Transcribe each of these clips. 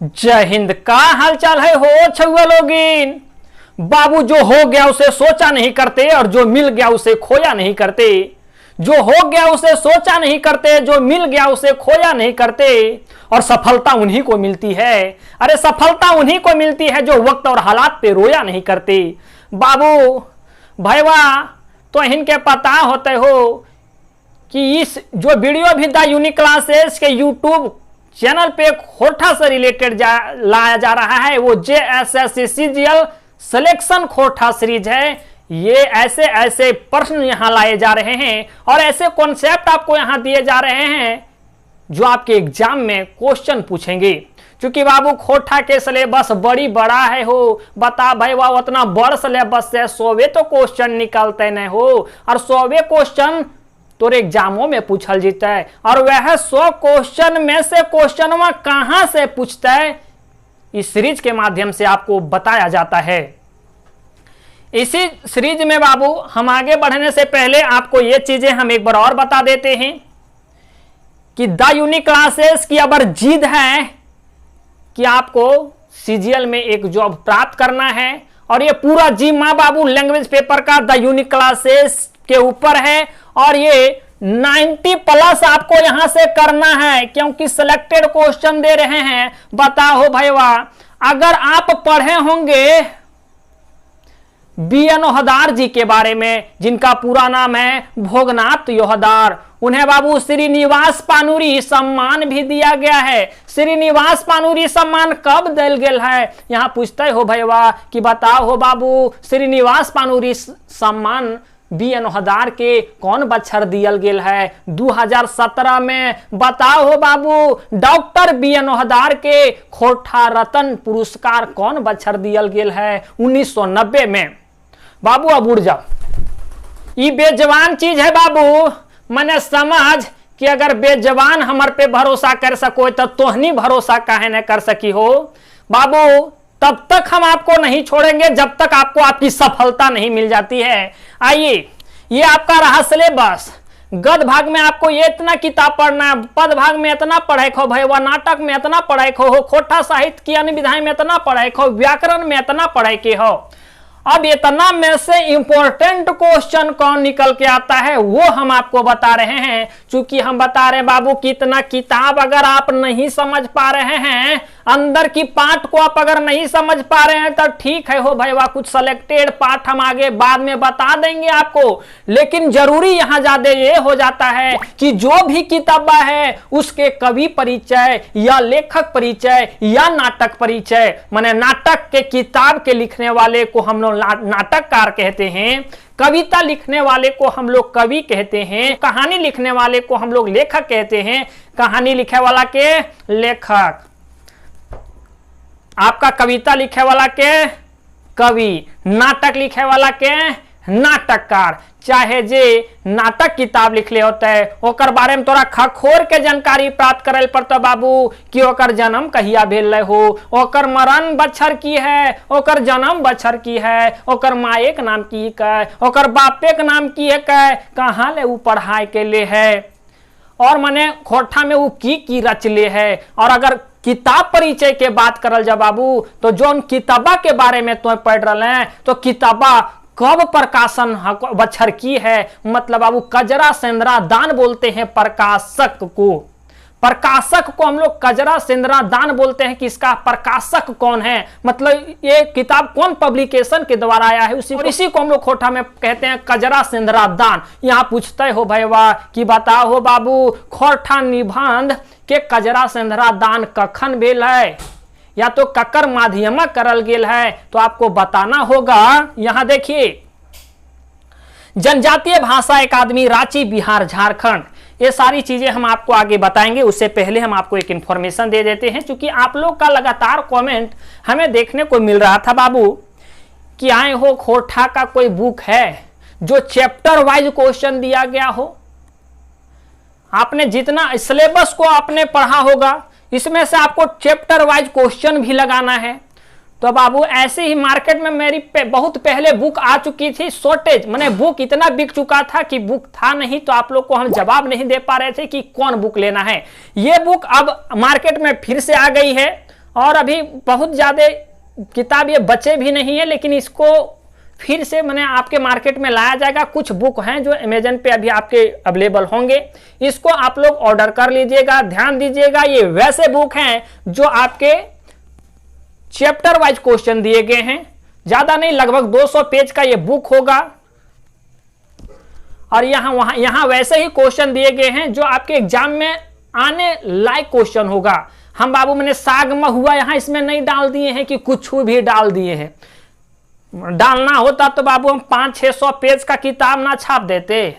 जय हिंद। का हालचाल है हो छुआ लोगिन। बाबू जो हो गया उसे सोचा नहीं करते और जो मिल गया उसे खोया नहीं करते। जो हो गया उसे सोचा नहीं करते, जो मिल गया उसे खोया नहीं करते। और सफलता उन्हीं को मिलती है, अरे सफलता उन्हीं को मिलती है जो वक्त और हालात पे रोया नहीं करते। बाबू भैया तो इनके पता होते हो कि इस जो वीडियो भी द यूनिक क्लासेस के यूट्यूब चैनल पे खोटा से रिलेटेड लाया जा रहा है, वो JSS सिलेक्शन खोटा सीरीज है। ये ऐसे ऐसे प्रश्न यहां लाए जा रहे हैं और ऐसे कॉन्सेप्ट आपको यहां दिए जा रहे हैं जो आपके एग्जाम में क्वेश्चन पूछेंगे। क्योंकि बाबू खोटा के सिलेबस बड़ी बड़ा है हो, बता भाई वाह उतना बड़ सिलेबस से 100 तो क्वेश्चन निकलते नहीं हो और 100 क्वेश्चन तोरे एग्जामों में पूछल जीता है। और वह 100 क्वेश्चन में से क्वेश्चन कहां से पूछता है, इस सीरीज के माध्यम से आपको बताया जाता है। इसी सीरीज में बाबू हम आगे बढ़ने से पहले आपको ये चीजें हम एक बार और बता देते हैं कि द यूनिक क्लासेस की अगर जिद है कि आपको CGL में एक जॉब प्राप्त करना है और ये पूरा जिम्मा बाबू लैंग्वेज पेपर का द यूनिक क्लासेस के ऊपर है और ये 90+ आपको यहां से करना है क्योंकि सिलेक्टेड क्वेश्चन दे रहे हैं। बताओ भैया अगर आप पढ़े होंगे BN योहदार जी के बारे में, जिनका पूरा नाम है भोगनाथ योहदार, उन्हें बाबू श्रीनिवास पानुरी सम्मान भी दिया गया है। श्रीनिवास पानुरी सम्मान कब दिल गेल है, यहां पूछते हो भैया कि बताओ हो बाबू श्रीनिवास पानुरी सम्मान BN योहदार के कौन बच्चर दियल गेल है 2017 में। बताओ हो बाबू डॉक्टर BN योहदार के खोटा रत्न पुरस्कार कौन बच्चर दियल गेल है 1990 में। बाबू अब उड़ जाओ, ये बेजवान चीज है बाबू। मैंने समझ कि अगर बेजवान हमार पे भरोसा कर सको तो तोहनी भरोसा काहे न कर सकी हो बाबू। तब तक हम आपको नहीं छोड़ेंगे जब तक आपको आपकी सफलता नहीं मिल जाती है। आइए ये आपका रहा सिलेबस। गद भाग में आपको ये इतना किताब पढ़ना है, पद भाग में इतना पढ़े खो भैया, नाटक में इतना पढ़े खो हो, खोटा साहित्य की अन्य विधाएं में इतना पढ़े खो, व्याकरण में इतना पढ़े के हो। अब इतना में से इंपॉर्टेंट क्वेश्चन कौन निकल के आता है वो हम आपको बता रहे हैं। चूंकि हम बता रहे हैं बाबू कि इतना किताब अगर आप नहीं समझ पा रहे हैं, अंदर की पाठ को आप अगर नहीं समझ पा रहे हैं तो ठीक है हो भैया, कुछ सिलेक्टेड पाठ हम आगे बाद में बता देंगे आपको। लेकिन जरूरी यहां ज्यादा ये हो जाता है कि जो भी किताबा है उसके कवि परिचय या लेखक परिचय या नाटक परिचय, माने नाटक के किताब के लिखने वाले को हम लोग नाटककार कहते हैं, कविता लिखने वाले को हम लोग कवि कहते हैं, कहानी लिखने वाले को हम लोग लेखक कहते हैं, कहानी लिखे वाला के लेखक, आपका कविता लिखे वाला के कवि, नाटक लिखे वाला के नाटककार। चाहे जे नाटक किताब लिखले होता है ओकर बारे में तोरा खखोर के जानकारी प्राप्त करे पड़ता बाबू कि ओकर जन्म कहिया भेल हो, ओकर मरण बच्छर की है, ओकर जन्म बच्छर की है, ओकर माए के नाम की है, ओकर बापे के नाम की है, कहाँ ले वो पढ़ाई के लिए है और मने खोटा में वो की रचले है। और अगर किताब परिचय के बात करल जा बाबू तो जो किताबा के बारे में तो पढ़ रहे हैं तो किताबा कब प्रकाशन बच्छर की है, मतलब बाबू कजरा सेंद्रा दान बोलते हैं प्रकाशक को। प्रकाशक को हम लोग कजरा सेंद्रा दान बोलते हैं कि इसका प्रकाशक कौन है, मतलब ये किताब कौन पब्लिकेशन के द्वारा आया है इसी को हम लोग खोटा में कहते हैं कजरा सेंद्रा दान। यहाँ पूछते हो भैया कि बताओ हो बाबू खोटा निबंध के कजरा सेंद्रा दान कखन भेल है या तो ककर माध्यम करल गेल है, तो आपको बताना होगा। यहां देखिए जनजातीय भाषा अकादमी रांची बिहार झारखंड, ये सारी चीजें हम आपको आगे बताएंगे। उससे पहले हम आपको एक इंफॉर्मेशन दे देते हैं, क्योंकि आप लोग का लगातार कमेंट हमें देखने को मिल रहा था बाबू कि आए हो खोटा का कोई बुक है जो चैप्टर वाइज क्वेश्चन दिया गया हो। आपने जितना सिलेबस को आपने पढ़ा होगा इसमें से आपको चैप्टर वाइज क्वेश्चन भी लगाना है। तो बाबू ऐसे ही मार्केट में मेरी बहुत पहले बुक आ चुकी थी, शॉर्टेज, मैंने बुक इतना बिक चुका था कि बुक था नहीं, तो आप लोग को हम जवाब नहीं दे पा रहे थे कि कौन बुक लेना है। ये बुक अब मार्केट में फिर से आ गई है और अभी बहुत ज़्यादा किताब ये बचे भी नहीं है, लेकिन इसको फिर से मैंने आपके मार्केट में लाया जाएगा। कुछ बुक हैं जो अमेजन पे अभी आपके अवेलेबल होंगे, इसको आप लोग ऑर्डर कर लीजिएगा। ध्यान दीजिएगा, ये वैसे बुक हैं जो आपके चैप्टर वाइज क्वेश्चन दिए गए हैं, ज्यादा नहीं, लगभग 200 पेज का ये बुक होगा। और यहां वैसे ही क्वेश्चन दिए गए हैं जो आपके एग्जाम में आने लायक क्वेश्चन होगा। हम बाबू मैंने साग महुआ यहां इसमें नहीं डाल दिए हैं कि कुछ भी डाल दिए हैं। डालना होता तो बाबू हम 500-600 पेज का किताब ना छाप देते,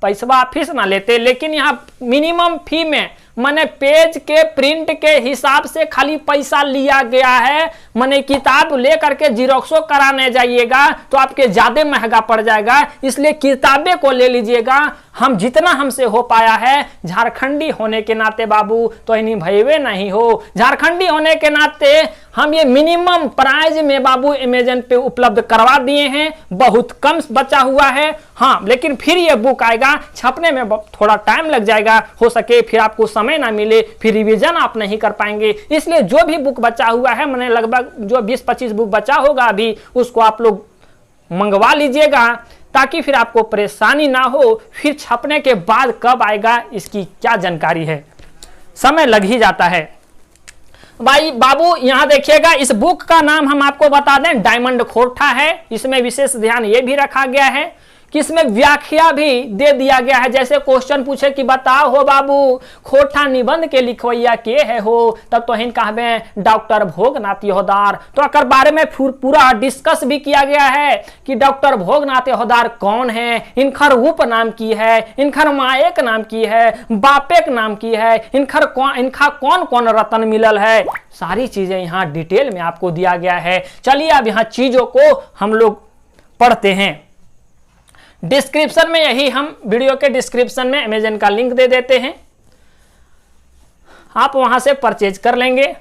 पैसा फीस ना लेते। लेकिन यहाँ मिनिमम फी में मैंने पेज के प्रिंट के हिसाब से खाली पैसा लिया गया है। मैंने किताब लेकर के जीरोक्सो कराने जाइएगा तो आपके ज्यादा महंगा पड़ जाएगा, इसलिए किताबें को ले लीजिएगा। हम जितना हमसे हो पाया है, झारखंडी होने के नाते बाबू तो इन्हीं भयवे नहीं हो, झारखंडी होने के नाते हम ये मिनिमम प्राइस में बाबू अमेजन पे उपलब्ध करवा दिए हैं। बहुत कम बचा हुआ है, हाँ, लेकिन फिर ये बुक आएगा, छपने में थोड़ा टाइम लग जाएगा, हो सके फिर आपको समय ना मिले, फिर रिवीजन आप नहीं कर पाएंगे। इसलिए जो भी बुक बचा हुआ है, मैंने लगभग जो 20-25 बुक बचा होगा अभी, उसको आप लोग मंगवा लीजिएगा, ताकि फिर आपको परेशानी ना हो। फिर छपने के बाद कब आएगा इसकी क्या जानकारी है, समय लग ही जाता है भाई बाबू। यहां देखिएगा, इस बुक का नाम हम आपको बता दें, डायमंड खोटा है। इसमें विशेष ध्यान ये भी रखा गया है कि इसमें व्याख्या भी दे दिया गया है। जैसे क्वेश्चन पूछे कि बताओ हो बाबू खोटा निबंध के लिखवैया के है हो, तब तो हिन कहबे डॉक्टर भोगनाथ योहदार। तो अकर बारे में पूरा डिस्कस भी किया गया है कि डॉक्टर भोगनाथ योहदार कौन है, इनखर उप नाम की है, इनखर माएक नाम की है, बापेक नाम की है, इनका कौन कौन रतन मिलल है, सारी चीजें यहाँ डिटेल में आपको दिया गया है। चलिए अब यहाँ चीजों को हम लोग पढ़ते हैं। डिस्क्रिप्शन में यही हम वीडियो के डिस्क्रिप्शन में अमेजन का लिंक दे देते हैं, आप वहां से परचेज कर लेंगे।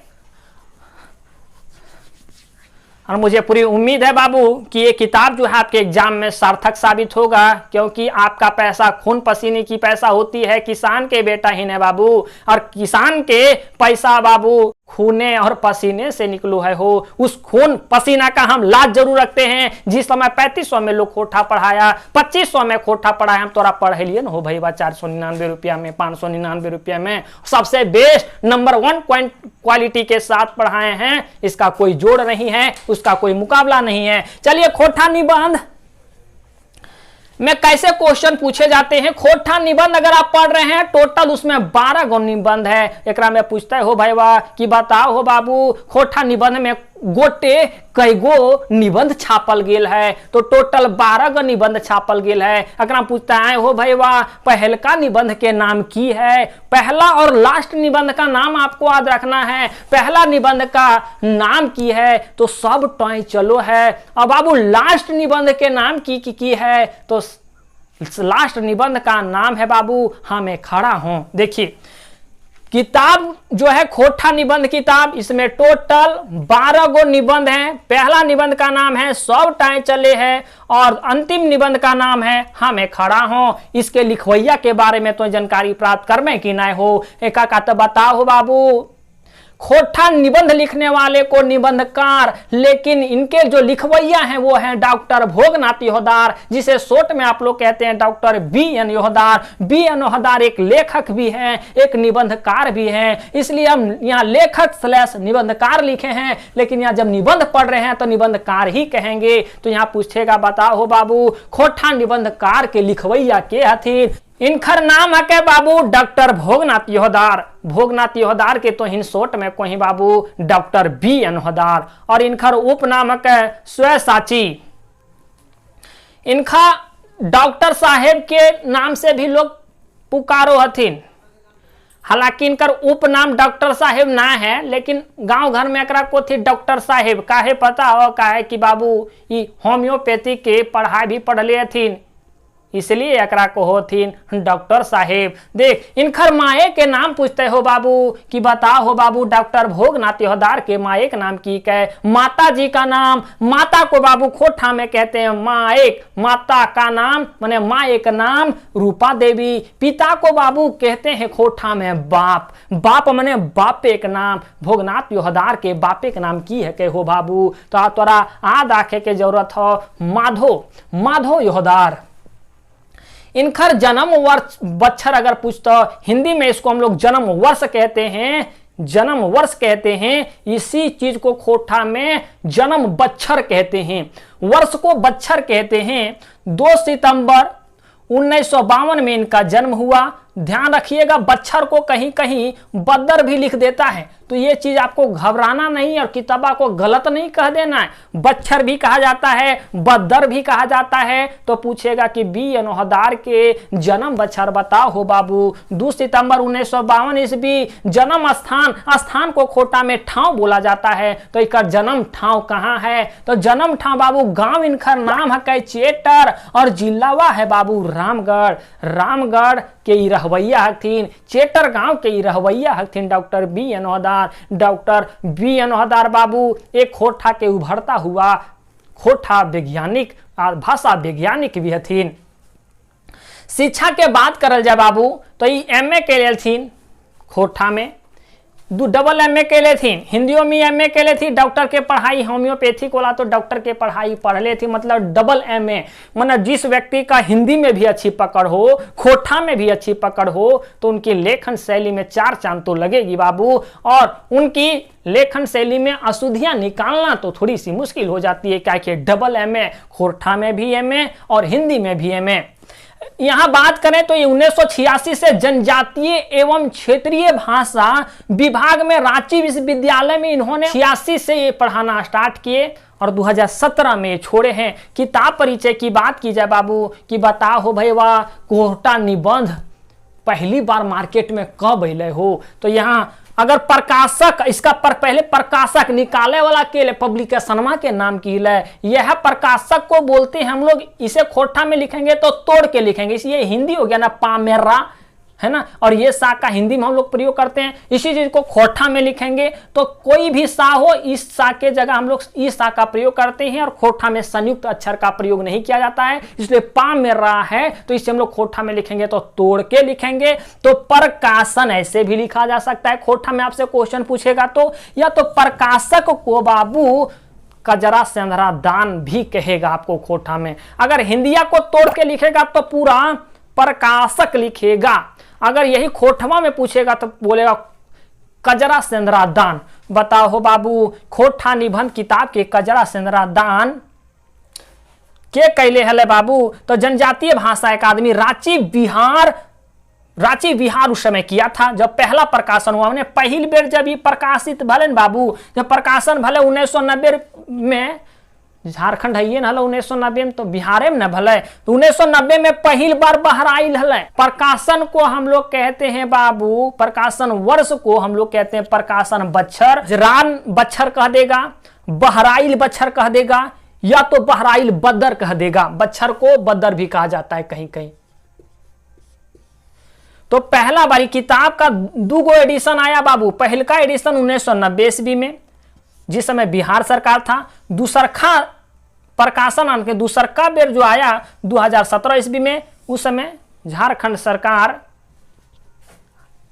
और मुझे पूरी उम्मीद है बाबू कि ये किताब जो है आपके एग्जाम में सार्थक साबित होगा, क्योंकि आपका पैसा खून पसीने की पैसा होती है, किसान के बेटा ही ने बाबू, और किसान के पैसा बाबू खूने और पसीने से निकलो है हो। उस खून पसीना का हम लाज जरूर रखते हैं। जिस समय 3500 में लोग खोटा पढ़ाया, 2500 में खोटा पढ़ाया, हम तोरा पढ़े लिए ना हो भाई 499 रुपया में, 599 रुपया में, सबसे बेस्ट नंबर 1 क्वालिटी के साथ पढ़ाए हैं। इसका कोई जोड़ नहीं है, उसका कोई मुकाबला नहीं है। चलिए खोटा निबंध में कैसे क्वेश्चन पूछे जाते हैं। खोटा निबंध अगर आप पढ़ रहे हैं, टोटल उसमें 12 गो निबंध है। एकरा में पूछता है हो भाई वाह कि बताओ हो बाबू खोटा निबंध में गोटे कई गो निबंध छापल गेल है, तो टोटल 12 गो निबंध छापल गेल है। अगर पूछता है हो भाई वाह पहलका निबंध के नाम की है, पहला और लास्ट निबंध का नाम आपको याद रखना है। पहला निबंध का नाम की है तो सब टॉय चलो है। अब बाबू लास्ट निबंध के नाम की है, तो लास्ट निबंध का नाम है बाबू हाँ मैं खड़ा हूं। देखिए किताब जो है खोटा निबंध किताब, इसमें टोटल 12 गो निबंध हैं। पहला निबंध का नाम है सब टाए चले हैं, और अंतिम निबंध का नाम है हाँ मैं खड़ा हूं। इसके लिखवैया के बारे में तो जानकारी प्राप्त कर में कि नहीं हो, एक का तो बताओ बाबू। खोटा निबंध लिखने वाले को निबंधकार, लेकिन इनके जो लिखवैया हैं वो हैं डॉक्टर भोगनाथ योहदार, जिसे शॉर्ट में आप लोग कहते हैं डॉक्टर BN योहदार। BN योहदार एक लेखक भी हैं, एक निबंधकार भी हैं, इसलिए हम यहाँ लेखक / निबंधकार लिखे हैं। लेकिन यहाँ जब निबंध पढ़ रहे हैं तो निबंधकार ही कहेंगे। तो यहाँ पूछेगा बताओ बाबू खोटा निबंधकार के लिखवैया के हथिन। इनखर नाम है के बाबू डॉक्टर भोगनाथ योहदार। भोगनाथ योहदार के तो हिन शॉर्ट में कोई बाबू डॉक्टर BN योहदार, और इनखर उपनाम है के स्वसाची। इनका डॉक्टर साहेब के नाम से भी लोग पुकारो हथिन। हालांकि इनकर उपनाम डॉक्टर साहेब ना है, लेकिन गांव घर में एकरा को थी डॉक्टर साहेब। काहे पता हो काहे कि बाबू ये होम्योपैथी के पढ़ाई भी पढ़ले हथिन। इसलिए एकरा को होथिन डॉक्टर साहेब। देख इनखर माए के नाम पूछते हो बाबू कि बताओ हो बाबू डॉक्टर भोगनाथ योहदार के माए के नाम की है। माता जी का नाम, माता को बाबू खोठा में कहते हैं माएक, माता का नाम माने माए का नाम रूपा देवी। पिता को बाबू कहते हैं खोठा में बाप, बाप माने बापे का नाम। भोगनाथ योहदार के बापे का नाम की है के हो बाबू। तो तोरा याद रखे के जरूरत हो माधो, माधो योहदार। इनखर जन्म वर्ष बच्छर अगर पूछता, हिंदी में इसको हम लोग जन्म वर्ष कहते हैं, जन्म वर्ष कहते हैं। इसी चीज को खोठा में जन्म बच्छर कहते हैं, वर्ष को बच्छर कहते हैं। 2 सितंबर 1952 में इनका जन्म हुआ। ध्यान रखिएगा बच्छर को कहीं कहीं बद्दर भी लिख देता है, तो ये चीज आपको घबराना नहीं और किताबा को गलत नहीं कह देना है। बच्छर भी कहा जाता है, बद्दर भी कहा जाता है। तो पूछेगा कि बी योहदार के जन्म बच्छर बताओ हो बाबू। 2 सितंबर 1952 ईस्वी। जन्म स्थान, स्थान को खोटा में ठाव बोला जाता है। तो इनका जन्म ठाव कहाँ है? तो जन्म ठाव बाबू गांव इनका नाम है चेटर और जिलावा है बाबू रामगढ़। रामगढ़ के रहवैया हथिन, चेटर गांव के रहवैया हथिन डॉक्टर बी योहदार। डॉक्टर बी योहदार बाबू एक खोठा के उभरता हुआ खोठा वैज्ञानिक और भाषा वैज्ञानिक भी हथिन। शिक्षा के बात करल जाए बाबू तो एमए के लिए थीन खोठा में, डबल एमए के लिए थी, हिंदियों में एमए के लिए थी। डॉक्टर के पढ़ाई होम्योपैथिक वाला तो डॉक्टर के पढ़ाई पढ़ ले थी, मतलब डबल एमए। मतलब जिस व्यक्ति का हिंदी में भी अच्छी पकड़ हो, खोठा में भी अच्छी पकड़ हो, तो उनकी लेखन शैली में 4 चांद तो लगेगी बाबू। और उनकी लेखन शैली में अशुद्धियां निकालना तो थोड़ी सी मुश्किल हो जाती है, क्या कि डबल एमए, खोठा में भी एमए और हिंदी में भी एमए। यहां बात करें तो ये 1986 से जनजातीय एवं क्षेत्रीय भाषा विभाग में रांची विश्वविद्यालय में इन्होंने 86 से ये पढ़ाना स्टार्ट किए और 2017 में छोड़े हैं। किताब परिचय की बात की जाए बाबू कि बताओ हो भाई वाह कोटा निबंध पहली बार मार्केट में कब अले हो? तो यहाँ अगर प्रकाशक इसका पहले प्रकाशक निकाले वाला के पब्लिकेशनमा के नाम की है, यह प्रकाशक को बोलते हैं हम लोग। इसे खोठा में लिखेंगे तो तोड़ के लिखेंगे, इसलिए हिंदी हो गया ना पामेरा, है ना। और ये सा का हिंदी में हम लोग प्रयोग करते हैं। इसी चीज को खोठा में लिखेंगे तो कोई भी सा हो, इस सा के जगह हम लोग इस सा का प्रयोग करते हैं और खोठा में संयुक्त अक्षर का प्रयोग नहीं किया जाता है, इसलिए पा में रहा है तो इसे हम लोग खोठा में लिखेंगे तो तोड़ के लिखेंगे। तो प्रकाशन ऐसे भी लिखा जा सकता है, खोठा में आपसे क्वेश्चन पूछेगा तो। या तो प्रकाशक को बाबू कजरा सेंधरा दान भी कहेगा आपको खोठा में। अगर हिंदिया को तोड़ के लिखेगा तो पूरा प्रकाशक लिखेगा। अगर यही खोठवा में पूछेगा तो बोलेगा कजरा सेंधरा दान। बताओ हो बाबू खोठा निबंध किताब के कजरा सेंधरा दान के कैले हले बाबू? तो जनजातीय भाषा अकादमी रांची बिहार उस समय किया था जब पहला प्रकाशन हुआ। मैंने पहली बेर जब ये प्रकाशित भले बाबू, जब प्रकाशन भले 1990 में, झारखंड है ये न 1990 में, तो बिहार में न भले, तो 1990 में पहली बार बाहर आयल है। प्रकाशन को हम लोग कहते हैं बाबू, प्रकाशन वर्ष को हम लोग कहते हैं प्रकाशन बच्छर। रान बच्छर कह देगा, बहराइल बच्छर कह देगा, या तो बहराइल बद्दर कह देगा। बच्छर को बद्दर भी कहा जाता है कहीं कहीं। तो पहला बारी किताब का 2 एडिशन आया बाबू। पहल का एडिशन 1990 ईस्वी में, जिस समय बिहार सरकार था। दूसरका प्रकाशन के दूसरका बेर जो आया 2017 ईस्वी में, उस समय झारखंड सरकार,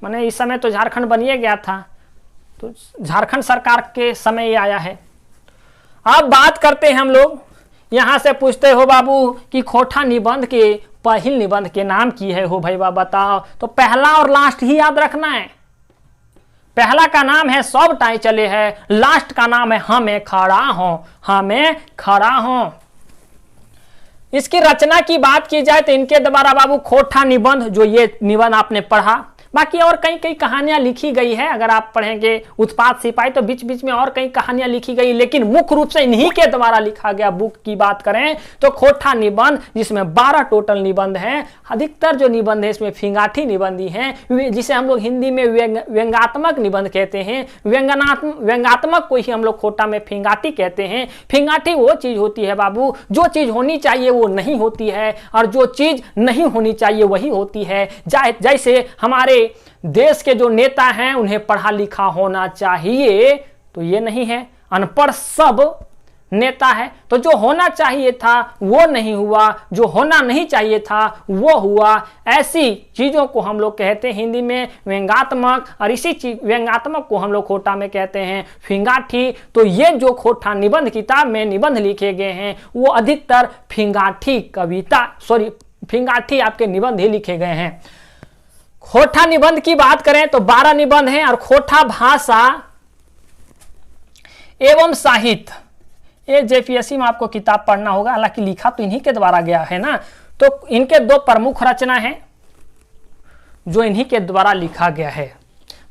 माने इस समय तो झारखंड बनिए गया था, तो झारखंड सरकार के समय ये आया है। अब बात करते हैं हम लोग, यहां से पूछते हो बाबू कि खोठा निबंध के पहल निबंध के नाम की है हो भाई बा बताओ। तो पहला और लास्ट ही याद रखना है। पहला का नाम है सब टाई चले है, लास्ट का नाम है हमें खड़ा हो, हमें खड़ा हो। इसकी रचना की बात की जाए तो इनके द्वारा बाबू खोठा निबंध, जो ये निबंध आपने पढ़ा, बाकी और कई कई कहानियां लिखी गई है, अगर आप पढ़ेंगे उत्पात सिपाही तो बीच बीच में और कई कहानियां लिखी गई, लेकिन मुख्य रूप से इन्हीं के द्वारा लिखा गया बुक की बात करें तो खोटा निबंध, जिसमें 12 टोटल निबंध हैं। अधिकतर जो निबंध है इसमें फिंगाठी निबंधी हैं, जिसे हम लोग हिंदी में व्यंग्यात्मक निबंध कहते हैं। व्यंग्यात्मक को ही हम लोग खोटा में फिंगाठी कहते हैं। फिंगाठी वो चीज होती है बाबू, जो चीज होनी चाहिए वो नहीं होती है, और जो चीज नहीं होनी चाहिए वही होती है। जैसे हमारे देश के जो नेता हैं उन्हें पढ़ा लिखा होना चाहिए, तो ये नहीं है, अनपढ़ सब नेता है। तो जो होना चाहिए था वो नहीं हुआ, जो होना नहीं चाहिए था वो हुआ। ऐसी चीजों को हम लोग कहते हैं हिंदी में व्यंग्यात्मक, और इसी चीज व्यंग्यात्मक को हम लोग खोटा में कहते हैं फिंगाठी। तो ये जो खोटा निबंध किताब में निबंध लिखे गए हैं वो अधिकतर फिंगाठी आपके निबंध ही लिखे गए हैं। खोटा निबंध की बात करें तो 12 निबंध हैं, और खोटा भाषा एवं साहित्य, ये जेपीएससी में आपको किताब पढ़ना होगा, हालांकि लिखा तो इन्हीं के द्वारा गया है ना। तो इनके 2 प्रमुख रचना हैं जो इन्हीं के द्वारा लिखा गया है।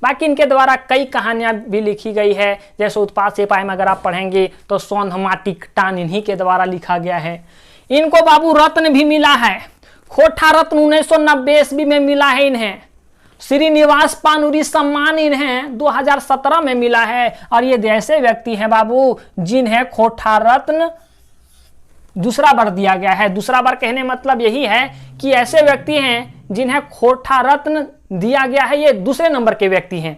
बाकी इनके द्वारा कई कहानियां भी लिखी गई है, जैसे उत्पात सिपाही में अगर आप पढ़ेंगे तो सौंध माटिक टान इन्हीं के द्वारा लिखा गया है। इनको बाबू रत्न भी मिला है, खोटा रत्न 1990 ईस्वी में मिला है इन्हें। श्रीनिवास पानुरी सम्मान इन्हें 2017 में मिला है। और ये ऐसे व्यक्ति हैं बाबू जिन्हें खोटा रत्न दूसरा बार दिया गया है। दूसरा बार कहने मतलब यही है कि ऐसे व्यक्ति हैं जिन्हें खोटा रत्न दिया गया है, ये दूसरे नंबर के व्यक्ति हैं।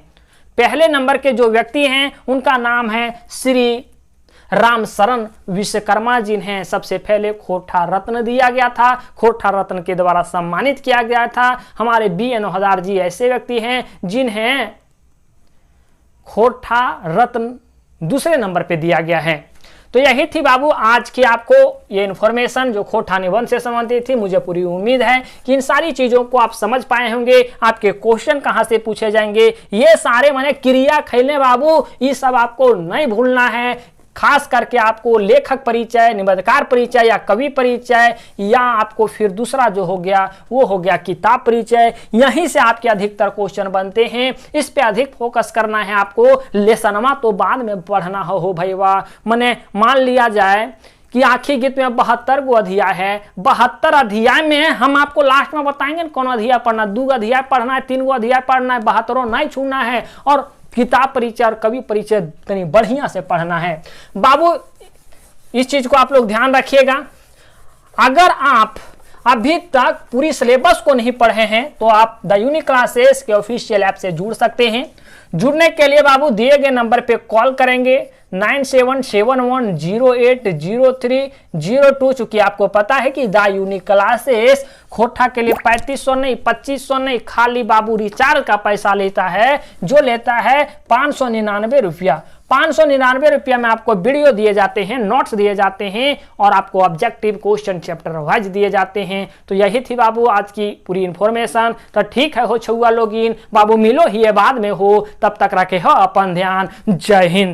पहले नंबर के जो व्यक्ति हैं उनका नाम है श्री रामशरण विश्वकर्मा, जिन्हें सबसे पहले खोटा रत्न दिया गया था, खोटा रत्न के द्वारा सम्मानित किया गया था। हमारे BN हज़ार जी ऐसे व्यक्ति हैं जिन्हें खोटा रत्न दूसरे नंबर पे दिया गया है। तो यही थी बाबू आज की आपको ये इन्फॉर्मेशन जो खोटा निबंध से संबंधित थी। मुझे पूरी उम्मीद है कि इन सारी चीज़ों को आप समझ पाए होंगे। आपके क्वेश्चन कहाँ से पूछे जाएंगे ये सारे माने क्रिया खैले बाबू, ये सब आपको नहीं भूलना है। खास करके आपको लेखक परिचय, निबंधकार परिचय या कवि परिचय, या आपको फिर दूसरा जो हो गया वो हो गया किताब परिचय। यहीं से आपके अधिकतर क्वेश्चन बनते हैं। इस पे अधिक फोकस करना है आपको। लेसनमा तो बाद में पढ़ना हो भैया। मने मान लिया जाए कि आखिरी गीत में 72 गो अध्याय है, 72 अध्याय में हम आपको लास्ट में बताएंगे कौन अध्याय पढ़ना, 2 अध्याय पढ़ना है, 3 गो अध्याय पढ़ना है, 72 नहीं छूना है। और किताब परिचय और कवि परिचय कहीं बढ़िया से पढ़ना है बाबू। इस चीज को आप लोग ध्यान रखिएगा। अगर आप अभी तक पूरी सिलेबस को नहीं पढ़े हैं तो आप द यूनिक क्लासेस के ऑफिशियल ऐप से जुड़ सकते हैं। जुड़ने के लिए बाबू दिए गए नंबर पे कॉल करेंगे 9771080302। चूंकि आपको पता है कि द यूनिक क्लासेस खोटा के लिए 3500 नहीं 2500 नहीं, खाली बाबू रिचार्ज का पैसा लेता है, जो लेता है 599 रुपया। 599 रुपया में आपको वीडियो दिए जाते हैं, नोट्स दिए जाते हैं, और आपको ऑब्जेक्टिव क्वेश्चन चैप्टर वाइज दिए जाते हैं। तो यही थी बाबू आज की पूरी इन्फॉर्मेशन। तो ठीक है हो छुआ लोगिन बाबू, मिलो ही बाद में हो, तब तक रखे हो अपन ध्यान। जय हिंद।